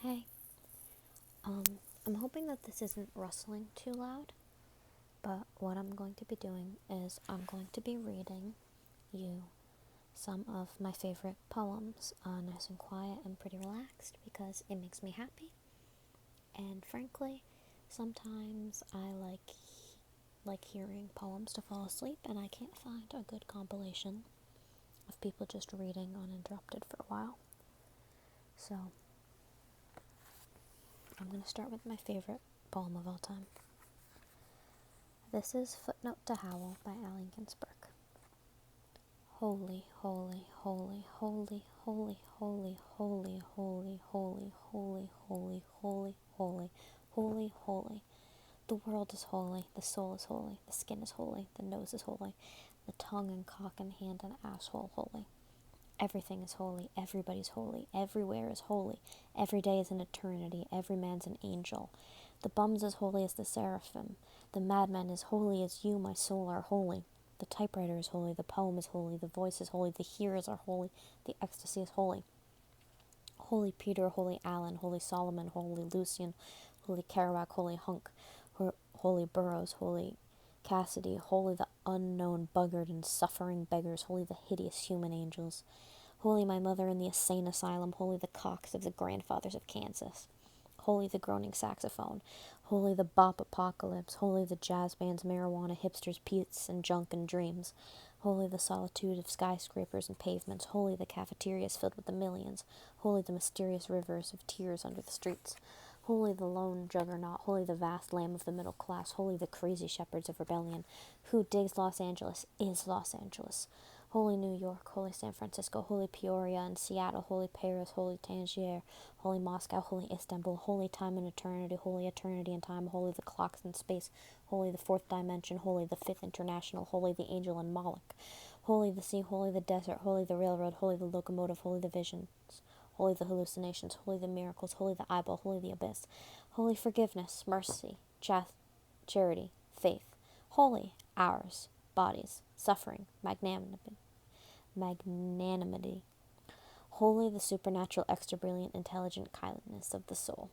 Hey, I'm hoping that this isn't rustling too loud, but what I'm going to be doing is I'm going to be reading you some of my favorite poems, nice and quiet and pretty relaxed because it makes me happy. And frankly, sometimes I like hearing poems to fall asleep, and I can't find a good compilation of people just reading uninterrupted for a while. So I'm going to start with my favorite poem of all time. This is Footnote to Howl by Allen Ginsberg. Holy, holy, holy, holy, holy, holy, holy, holy, holy, holy, holy, holy, holy, holy, holy. The world is holy, the soul is holy, the skin is holy, the nose is holy, the tongue and cock and hand and asshole holy. Everything is holy, everybody's holy, everywhere is holy, every day is an eternity, every man's an angel. The bum's as holy as the seraphim, the madman is holy as you, my soul, are holy. The typewriter is holy, the poem is holy, the voice is holy, the hearers are holy, the ecstasy is holy. Holy Peter, holy Alan, holy Solomon, holy Lucian, holy Kerouac, holy Hunk, holy Burroughs, holy Cassidy, holy the unknown buggered and suffering beggars, holy the hideous human angels. Holy my mother in the insane asylum, holy the cocks of the grandfathers of Kansas. Holy the groaning saxophone, holy the bop apocalypse, holy the jazz bands, marijuana, hipsters, peats, and junk and dreams. Holy the solitude of skyscrapers and pavements, holy the cafeterias filled with the millions, holy the mysterious rivers of tears under the streets. Holy the lone juggernaut, holy the vast lamb of the middle class, holy the crazy shepherds of rebellion. Who digs Los Angeles is Los Angeles. Holy New York, holy San Francisco, holy Peoria and Seattle, holy Paris, holy Tangier, holy Moscow, holy Istanbul, holy time and holy eternity and time, holy the clocks in space, holy the fourth dimension, holy the fifth international, holy the angel and Moloch, holy the sea, holy the desert, holy the railroad, holy the locomotive, holy the visions, holy the hallucinations, holy the miracles, holy the eyeball, holy the abyss, holy forgiveness, mercy, charity, faith, holy ours, bodies, suffering, magnanimity, holy the supernatural, extra brilliant, intelligent kindness of the soul.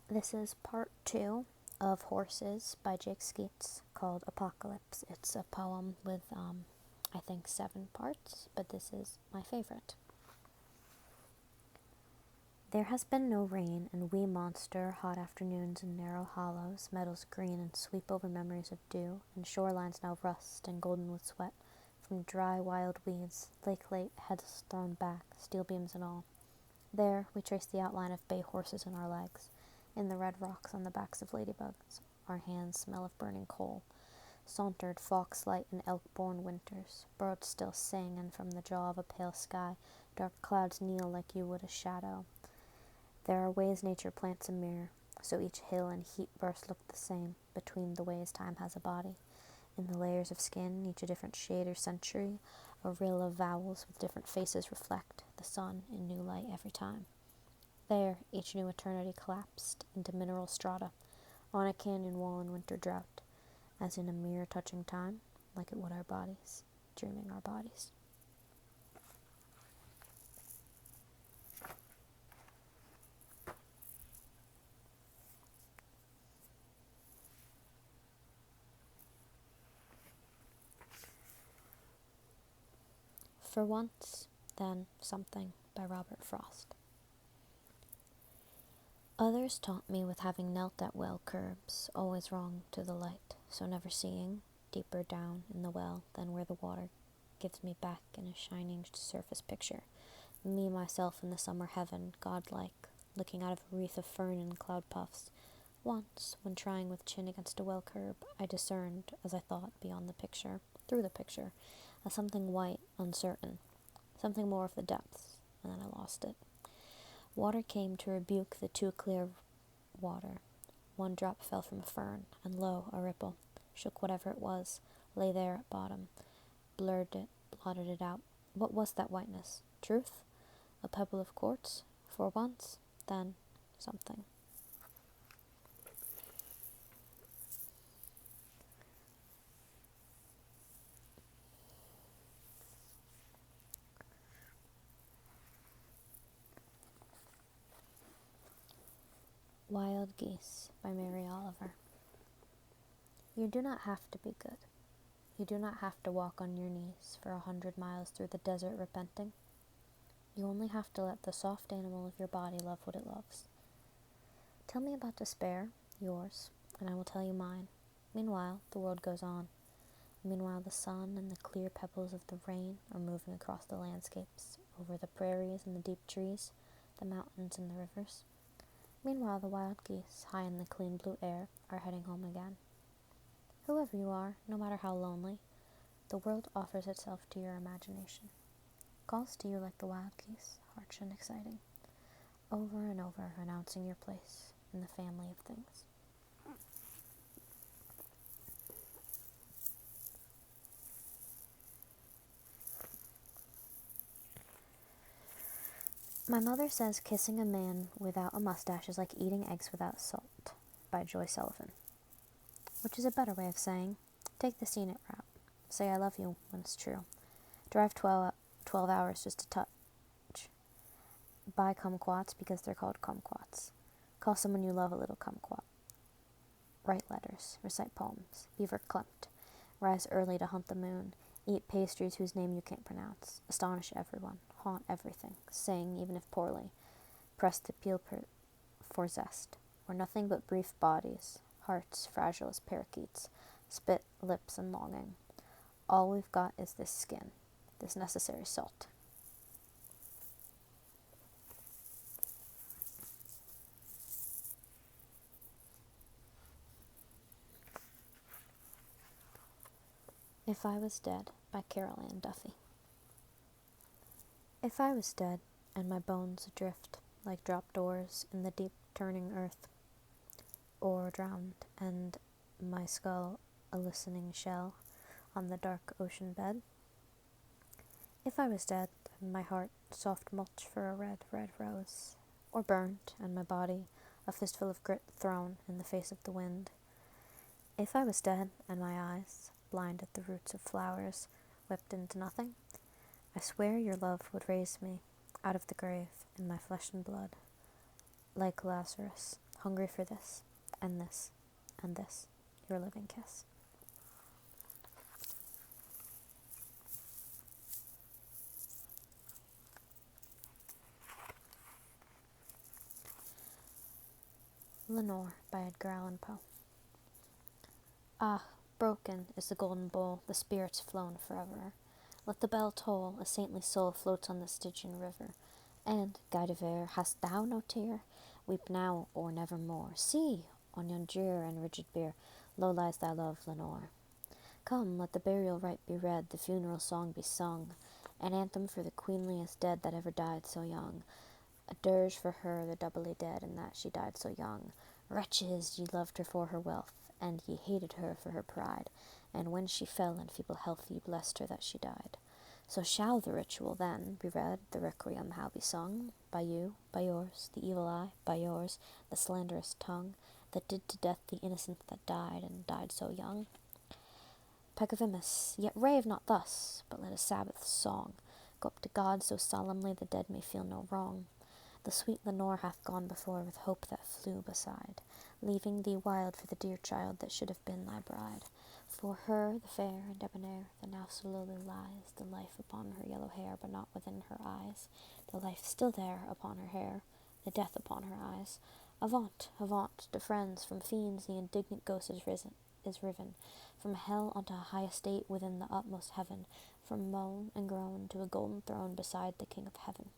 This is part 2 of Horses by Jake Skeets called Apocalypse. It's a poem with, I think, 7 parts, but this is my favorite. There has been no rain, and wee monster, hot afternoons in narrow hollows, meadows green and sweep over memories of dew, and shorelines now rust and golden with sweat, from dry wild weeds, lake late, heads thrown back, steel beams and all. There we trace the outline of bay horses in our legs, in the red rocks on the backs of ladybugs, our hands smell of burning coal. Sauntered fox-light in elk-born winters, birds still sing, and from the jaw of a pale sky, dark clouds kneel like you would a shadow. There are ways nature plants a mirror, so each hill and heat burst look the same, between the ways time has a body. In the layers of skin, each a different shade or century, a rill of vowels with different faces reflect the sun in new light every time. There, each new eternity collapsed into mineral strata, on a canyon wall in winter drought, as in a mirror touching time, like it would our bodies, dreaming our bodies. For Once, Then Something by Robert Frost. Others taunt me with having knelt at well curbs, always wrong to the light, so never seeing deeper down in the well than where the water gives me back in a shining surface picture, me myself in the summer heaven, godlike, looking out of a wreath of fern and cloud puffs. Once, when trying with chin against a well curb, I discerned, as I thought, beyond the picture, through the picture, a something white, uncertain, something more of the depths, and then I lost it. Water came to rebuke the too clear water. One drop fell from a fern, and lo, a ripple, shook whatever it was, lay there at bottom, blurred it, blotted it out. What was that whiteness? Truth? A pebble of quartz? For once, then something. Wild Geese by Mary Oliver. You do not have to be good. You do not have to walk on your knees for 100 miles through the desert repenting. You only have to let the soft animal of your body love what it loves. Tell me about despair, yours, and I will tell you mine. Meanwhile, the world goes on. Meanwhile, the sun and the clear pebbles of the rain are moving across the landscapes, over the prairies and the deep trees, the mountains and the rivers. Meanwhile, the wild geese, high in the clean blue air, are heading home again. Whoever you are, no matter how lonely, the world offers itself to your imagination. Calls to you like the wild geese, harsh and exciting, over and over announcing your place in the family of things. My mother says kissing a man without a mustache is like eating eggs without salt, by Joy Sullivan, which is a better way of saying, take the scenic route. Say I love you when it's true. Drive 12 hours just to touch. Buy kumquats because they're called kumquats. Call someone you love a little kumquat. Write letters, recite poems, be verklempt, rise early to hunt the moon, eat pastries whose name you can't pronounce, astonish everyone, haunt everything, sing, even if poorly, press the peel for zest. We're nothing but brief bodies, hearts fragile as parakeets, spit, lips, and longing. All we've got is this skin, this necessary salt. If I Was Dead by Carol Ann Duffy. If I was dead, and my bones adrift like dropped oars in the deep turning earth, or drowned, and my skull a listening shell on the dark ocean bed. If I was dead, and my heart soft mulch for a red, red rose, or burnt, and my body a fistful of grit thrown in the face of the wind. If I was dead, and my eyes, blind at the roots of flowers, whipped into nothing, I swear your love would raise me out of the grave in my flesh and blood, like Lazarus, hungry for this, and this, and this, your living kiss. Lenore by Edgar Allan Poe. Ah, broken is the golden bowl, the spirit's flown forever. Let the bell toll, a saintly soul floats on the Stygian river. And, guide of air, hast thou no tear? Weep now or nevermore. See, on yon drear and rigid bier, low lies thy love, Lenore. Come, let the burial rite be read, the funeral song be sung, an anthem for the queenliest dead that ever died so young. A dirge for her, the doubly dead, in that she died so young. Wretches, ye loved her for her wealth, and ye hated her for her pride, and when she fell in feeble health, ye blessed her that she died. So shall the ritual then be read, the requiem how be sung, by you, by yours, the evil eye, by yours, the slanderous tongue, that did to death the innocent that died, and died so young. Pagovimus, yet rave not thus, but let a Sabbath song go up to God so solemnly the dead may feel no wrong. The sweet Lenore hath gone before with hope that flew beside, leaving thee wild for the dear child that should have been thy bride. For her, the fair and debonair, that now so lowly lies, the life upon her yellow hair, but not within her eyes, the life still there upon her hair, the death upon her eyes. Avaunt, avaunt, to friends, from fiends the indignant ghost is riven, from hell unto a high estate within the utmost heaven, from moan and groan to a golden throne beside the King of heaven.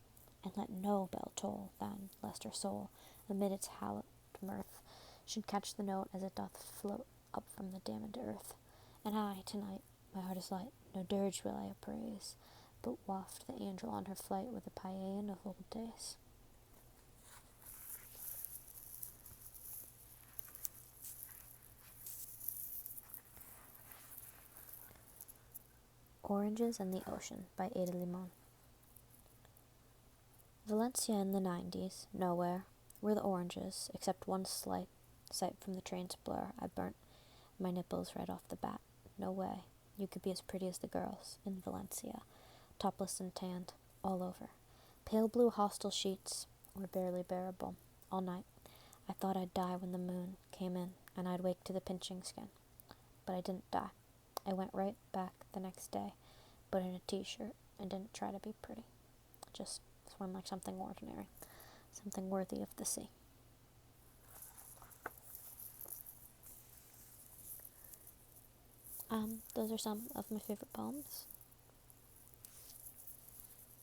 And let no bell toll, then, lest her soul, amid its hallowed mirth, should catch the note as it doth float up from the damned earth. And I, tonight, my heart is light, no dirge will I appraise, but waft the angel on her flight with the paean of old days. Oranges and the Ocean by Ada Limon. Valencia in the 90s, nowhere, were the oranges, except one slight sight from the train's blur. I burnt my nipples right off the bat. No way. You could be as pretty as the girls in Valencia, topless and tanned, all over. Pale blue hostel sheets were barely bearable. All night I thought I'd die when the moon came in and I'd wake to the pinching skin. But I didn't die. I went right back the next day, but in a t-shirt, and didn't try to be pretty. Just swim like something ordinary, something worthy of the sea. Those are some of my favorite poems.